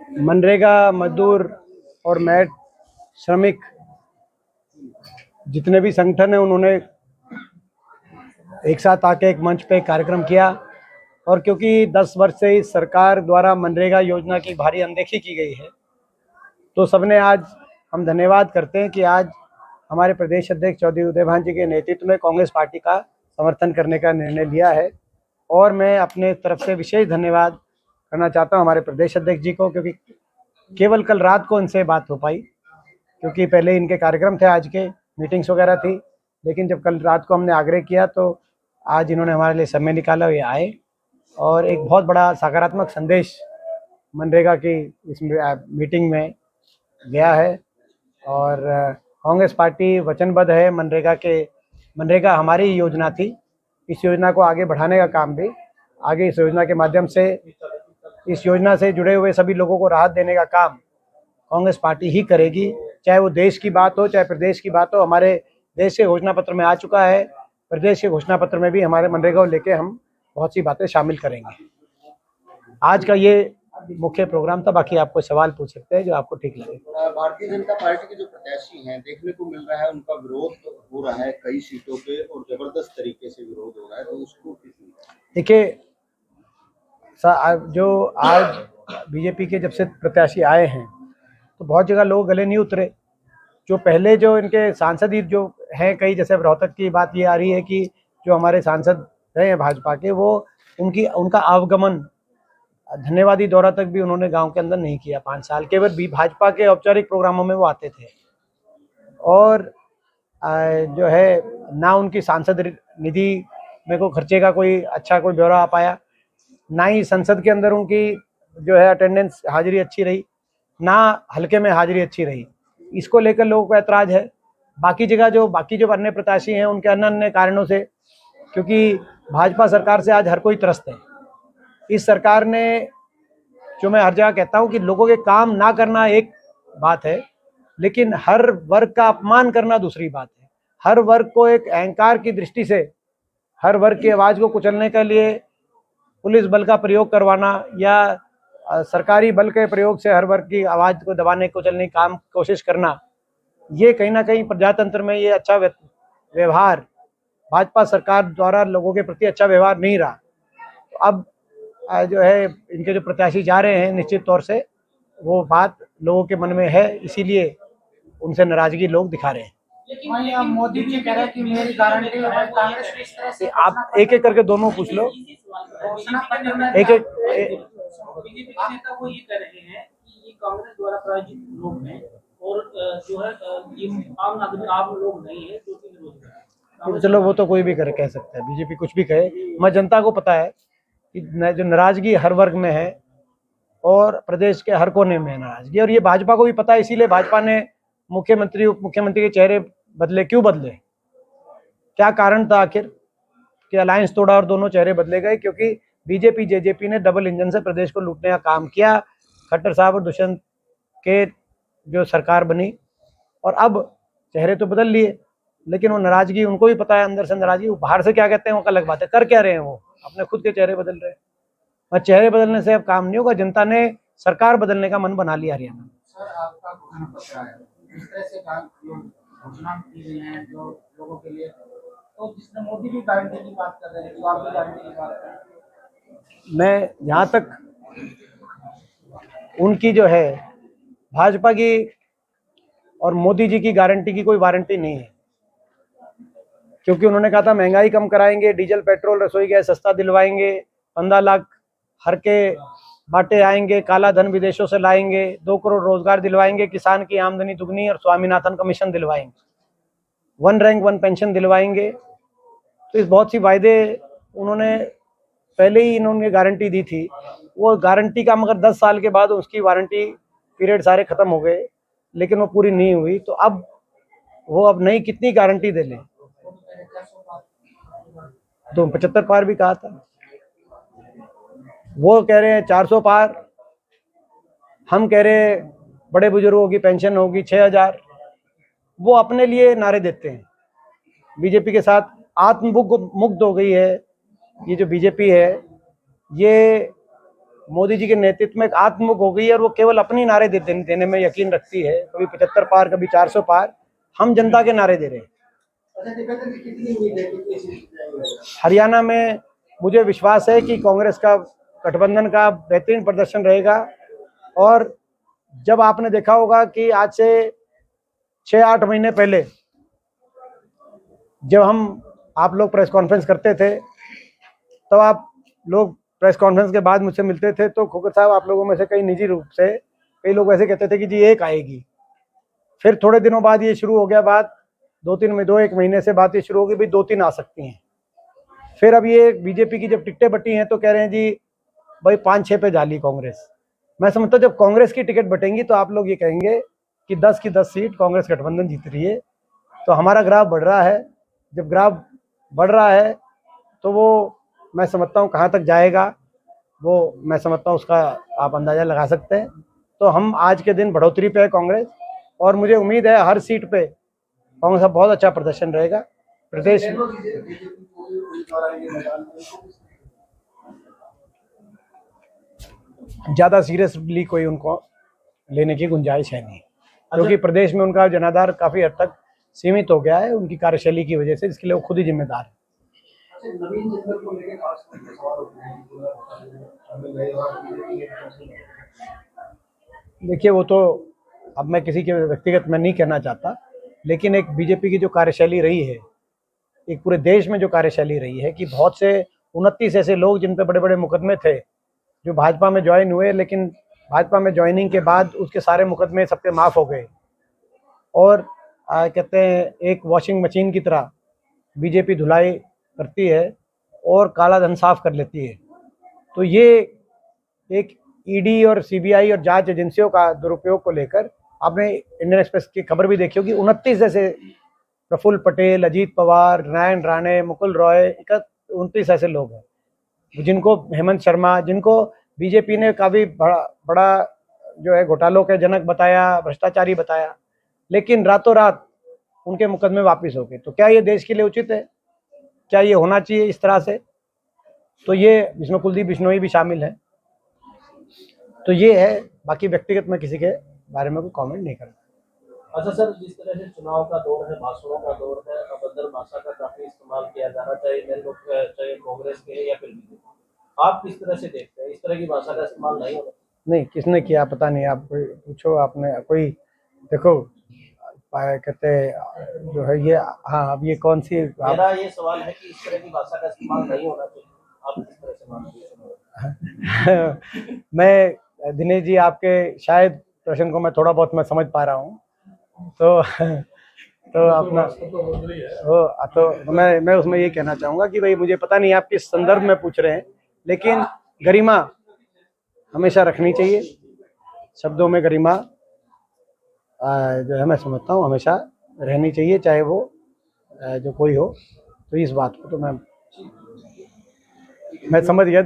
मनरेगा मजदूर और मैट श्रमिक जितने भी संगठन हैं उन्होंने एक साथ आके एक मंच पे कार्यक्रम किया। और क्योंकि 10 वर्ष से इस सरकार द्वारा मनरेगा योजना की भारी अनदेखी की गई है, तो सबने आज हम धन्यवाद करते हैं कि आज हमारे प्रदेश अध्यक्ष चौधरी उदयभान जी के नेतृत्व में कांग्रेस पार्टी का समर्थन करने का निर्णय लिया है। और मैं अपने तरफ से विशेष धन्यवाद करना चाहता हूं हमारे प्रदेश अध्यक्ष जी को, क्योंकि केवल कल रात को इनसे बात हो पाई, क्योंकि पहले इनके कार्यक्रम थे, आज के मीटिंग्स वगैरह थी। लेकिन जब कल रात को हमने आग्रह किया तो आज इन्होंने हमारे लिए समय निकाला, ये आए और एक बहुत बड़ा सकारात्मक संदेश मनरेगा की इस मीटिंग में गया है। और कांग्रेस पार्टी वचनबद्ध है मनरेगा हमारी योजना थी, इस योजना को आगे बढ़ाने का काम भी आगे इस योजना के माध्यम से, इस योजना से जुड़े हुए सभी लोगों को राहत देने का काम कांग्रेस पार्टी ही करेगी। चाहे वो देश की बात हो, चाहे प्रदेश की बात हो। हमारे देश के घोषणा पत्र में आ चुका है, प्रदेश के घोषणा पत्र में भी हमारे मनरेगा को लेके हम बहुत सी बातें शामिल करेंगे। आज का ये मुख्य प्रोग्राम था, बाकी आपको सवाल पूछ सकते हैं जो आपको ठीक लगे। भारतीय जनता पार्टी के जो प्रत्याशी हैं, देखने को मिल रहा है उनका विरोध हो रहा है कई सीटों पे और जबरदस्त तरीके से विरोध हो रहा है, तो उसको देखिए, जो आज बीजेपी के जब से प्रत्याशी आए हैं तो बहुत जगह लोग गले नहीं उतरे। जो पहले जो इनके सांसद ही जो हैं कई, जैसे रोहतक की बात ये आ रही है कि जो हमारे सांसद रहे हैं भाजपा के, वो उनका आवागमन धन्यवादी दौरा तक भी उन्होंने गांव के अंदर नहीं किया 5 साल। केवल भी भाजपा के औपचारिक प्रोग्रामों में वो आते थे और जो है ना उनकी सांसद निधि में को खर्चे का कोई ब्यौरा आ पाया, ना ही संसद के अंदर उनकी जो है अटेंडेंस हाजिरी अच्छी रही, ना हल्के में हाजिरी अच्छी रही। इसको लेकर लोगों को ऐतराज है। बाकी जगह जो अन्य प्रत्याशी हैं उनके अन्य कारणों से, क्योंकि भाजपा सरकार से आज हर कोई त्रस्त है। इस सरकार ने, जो मैं हर जगह कहता हूं कि लोगों के काम ना करना एक बात है, लेकिन हर वर्ग का अपमान करना दूसरी बात है। हर वर्ग को एक अहंकार की दृष्टि से, हर वर्ग की आवाज को कुचलने के लिए पुलिस बल का प्रयोग करवाना या सरकारी बल के प्रयोग से हर वर्ग की आवाज को दबाने कुचलने की कोशिश करना, ये कहीं ना कहीं प्रजातंत्र में ये अच्छा व्यवहार, भाजपा सरकार द्वारा लोगों के प्रति अच्छा व्यवहार नहीं रहा। तो अब जो है इनके जो प्रत्याशी जा रहे हैं, निश्चित तौर से वो बात लोगों के मन में है, इसीलिए उनसे नाराजगी लोग दिखा रहे हैं। लेकिन मोदी जी कह रहे हैं कि मेरी गारंटी है, कांग्रेस इस तरह से आप एक एक करके दोनों पूछ लो। एक एक बीजेपी के नेता वो ये कह रहे हैं कि ये कांग्रेस द्वारा प्रायोजित लोग हैं और जो है ये आम नागरिक आम लोग नहीं है जो कि विरोध कर रहे हैं। चलो वो तो कोई भी कह सकता है, बीजेपी कुछ भी कहे, मैं जनता को पता है कि जो नाराजगी हर वर्ग में है और प्रदेश के हर कोने में है नाराजगी, और ये भाजपा को भी पता है। इसीलिए भाजपा ने मुख्यमंत्री उप मुख्यमंत्री के चेहरे बदले। क्यों बदले? क्या कारण था आखिर कि अलायंस तोड़ा और दोनों चेहरे बदले गए? क्योंकि बीजेपी जेजेपी ने डबल इंजन से प्रदेश को लूटने का काम किया। खट्टर साहब और दुष्यंत के जो सरकार बनी, और अब चेहरे तो बदल लिए, लेकिन वो नाराजगी उनको भी पता है, अंदर से नाराजगी। बाहर से क्या कहते हैं वो अलग बात है, कर क्या रहे हैं वो, अपने खुद के चेहरे बदल रहे हैं। और चेहरे बदलने से अब काम नहीं होगा। जनता ने सरकार बदलने का मन बना लिया हरियाणा में। सर, आपका घोषणा पत्र है, इस तरह से घोषणा की गई है जो लोगों के लिए, तो जिसने मोदी भी गारंटी की बात कर रहे हैं, तो आप भी गारंटी की बात कर रहे हैं। मैं जहाँ तक उनकी जो है भाजपा की और मोदी जी की गारंटी की कोई वारंटी नहीं है, क्योंकि उन्होंने कहा था महंगाई कम कराएंगे, डीजल पेट्रोल रसोई गैस सस्ता दिलवाएंगे, 15 लाख हर के बाटे आएंगे, काला धन विदेशों से लाएंगे, 2 करोड़ रोजगार दिलवाएंगे, किसान की आमदनी दुगनी और स्वामीनाथन कमीशन दिलवाएंगे, 1 रैंक 1 पेंशन दिलवाएंगे। तो इस बहुत सी वायदे उन्होंने पहले ही इन्होंने गारंटी दी थी। वो गारंटी का मगर 10 साल के बाद उसकी वारंटी पीरियड सारे खत्म हो गए, लेकिन वो पूरी नहीं हुई। तो अब वो अब नई कितनी गारंटी दे लें? तो 75 पार भी कहा था, वो कह रहे हैं 400 पार, हम कह रहे हैं बड़े बुजुर्गों की पेंशन होगी 6000। वो अपने लिए नारे देते हैं। बीजेपी के साथ आत्ममुक्त हो गई है ये जो बीजेपी है। ये मोदी जी के नेतृत्व में एक आत्ममुख हो गई है और वो केवल अपनी नारे देने में यकीन रखती है। कभी 75 पार, कभी 400 पार। हम जनता के नारे दे रहे हैं। अच्छा, दिग्विजय जी, कितनी उम्मीद है कितनी सीट जाएगी? हरियाणा में मुझे विश्वास है कि कांग्रेस का गठबंधन का बेहतरीन प्रदर्शन रहेगा। और जब आपने देखा होगा कि आज से 6-8 महीने पहले जब आप लोग प्रेस कॉन्फ्रेंस करते थे, तब आप लोग प्रेस कॉन्फ्रेंस के बाद मुझसे मिलते थे, तो खोखर साहब आप लोगों में से कई निजी रूप से कई लोग ऐसे कहते थे कि जी एक आएगी। फिर थोड़े दिनों बाद ये शुरू हो गया बात, 2-1 महीने से बात ये शुरू होगी भाई 2-3 आ सकती हैं। फिर अब ये बीजेपी की जब टिकटें बटी हैं तो कह रहे हैं जी भाई 5-6 पे जाली कांग्रेस। मैं समझता हूँ जब कांग्रेस की टिकट बटेंगी तो आप लोग ये कहेंगे कि 10 की 10 सीट कांग्रेस गठबंधन जीत रही है। तो हमारा ग्राफ बढ़ रहा है। जब ग्राफ बढ़ रहा है तो वो मैं समझता हूँ कहाँ तक जाएगा, वो मैं समझता हूँ उसका आप अंदाज़ा लगा सकते हैं। तो हम आज के दिन बढ़ोतरी पे है कांग्रेस, और मुझे उम्मीद है हर सीट पे कांग्रेस का बहुत अच्छा प्रदर्शन रहेगा प्रदेश में। ज़्यादा सीरियसली कोई उनको लेने की गुंजाइश है नहीं, क्योंकि प्रदेश में उनका जनाधार काफ़ी हद तक सीमित हो गया है उनकी कार्यशैली की वजह से, जिसके लिए वो खुद ही जिम्मेदार है। नवीन जिंदल को लेकर खास करके सवाल उठ रहे हैं कि देखिए वो तो अब मैं किसी के व्यक्तिगत में नहीं कहना चाहता, लेकिन एक बीजेपी की जो कार्यशैली रही है, एक पूरे देश में जो कार्यशैली रही है कि बहुत से 29 ऐसे लोग जिन पे बड़े बड़े मुकदमे थे जो भाजपा में ज्वाइन हुए, लेकिन भाजपा में ज्वाइनिंग के बाद उसके सारे मुकदमे सबके माफ़ हो गए। और कहते हैं एक वॉशिंग मशीन की तरह बीजेपी धुलाई करती है और काला धन साफ कर लेती है। तो ये एक ईडी और सीबीआई और जांच एजेंसियों का दुरुपयोग को लेकर आपने इंडियन एक्सप्रेस की खबर भी देखी होगी। 29 जैसे, प्रफुल्ल पटेल, अजीत पवार, नारायण राणे, मुकुल रॉय, 29 ऐसे लोग हैं जिनको, हेमंत शर्मा, जिनको बीजेपी ने काफ़ी बड़ा जो है घोटालों के जनक बताया, भ्रष्टाचारी बताया, लेकिन रातों रात उनके मुकदमे वापस हो गए। तो क्या ये देश के लिए उचित है? क्या ये होना चाहिए इस तरह से? तो ये, जिसमें कुलदीप बिश्नोई भी शामिल है। तो ये है, बाकी व्यक्तिगत में किसी के बारे में कोई कमेंट नहीं करना। अच्छा सर, जिस तरह से चुनाव का दौर है, भाषणों का दौर है, अभद्र भाषा का काफी इस्तेमाल किया जा रहा, चाहे कांग्रेस के या फिर बीजेपी, आप किस तरह से देखते हैं? इस तरह की भाषा का इस्तेमाल नहीं होना? नहीं, किसने किया पता नहीं, आप कोई पूछो, आपने कोई देखो कहते जो है ये, हाँ अब ये कौन सी मेरा ये सवाल है कि इस तरह की भाषा का इस्तेमाल नहीं होना चाहिए, आप किस तरह से मानते हैं? मैं दिनेश जी आपके शायद प्रश्न को मैं थोड़ा बहुत मैं समझ पा रहा हूँ, तो अपना तो मैं उसमें ये कहना चाहूँगा कि भाई मुझे पता नहीं आप किस संदर्भ में पूछ रहे हैं, लेकिन गरिमा हमेशा रखनी चाहिए। शब्दों में गरिमा जो है मैं समझता हूँ हमेशा रहनी चाहिए, चाहे वो जो कोई हो। तो इस बात को तो मैं समझ गया।